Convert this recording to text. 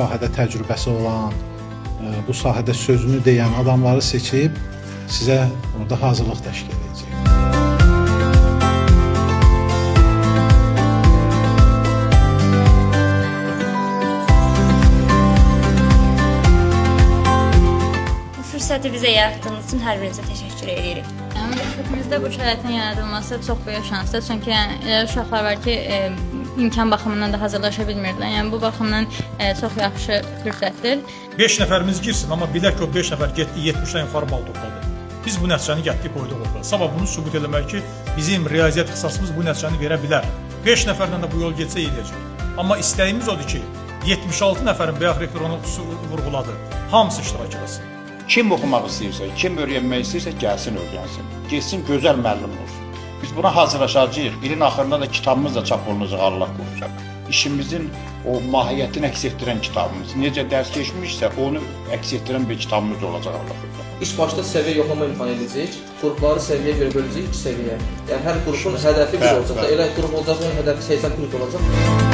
sahədə təcrübəsi olan, bu sahədə sözünü deyən adamları seçib sizə orada hazırlıq təşkil edəcək. Fürsəti bizə yaratdığınız üçün hər birinizə təşəkkür edirik. Məktəbimizdə bu şəraitin yaradılması çox böyük şansdır. Çünki elə uşaqlar var ki, imkan baxımından da hazırlaşa bilmirdilər. Yəni bu baxımdan çox yaxşı fürsətdir. 5 nəfərimiz girsin, amma bilək ki, o 5 nəfər getdi 70-dən yuxarı bal topladı. Biz bu nəticəni gətirdik qoyduq orada. Sabah bunu sübut eləmək ki, bizim riyaziyyat ixtisasımız bu nəticəni verə bilər. 5 nəfərdən də bu yol getsə eləyəcək. Amma istəyimiz odur ki, 76 nəfərin bayaq rektor onu vurğuladı. Hamısı iştirak etsin. Kim oxumaq istəyirsə, kim öyrənmək istəyirsə, gəlsin öyrənsin. Getsin, gözəl müəllim olsun. Biz buna hazırlaşacağıq. İlin axırında da kitabımız da çap olunacaq, Allah qorusun. İşimizin o mahiyyətini əks etdirən kitabımız. Necə dərs keçmişsə, onu əks etdirən bir kitabımız olacaq, Allah qorusun. İlk başda səviyyə yoxlama imkanı edəcəyik. Qrupları səviyyəyə görə böləcəyik 2 səviyyə. Yəni hər qrupun hədəfi bir olacaq. Elə qrup olacaq, onun hədəfi 80 plus olacaq.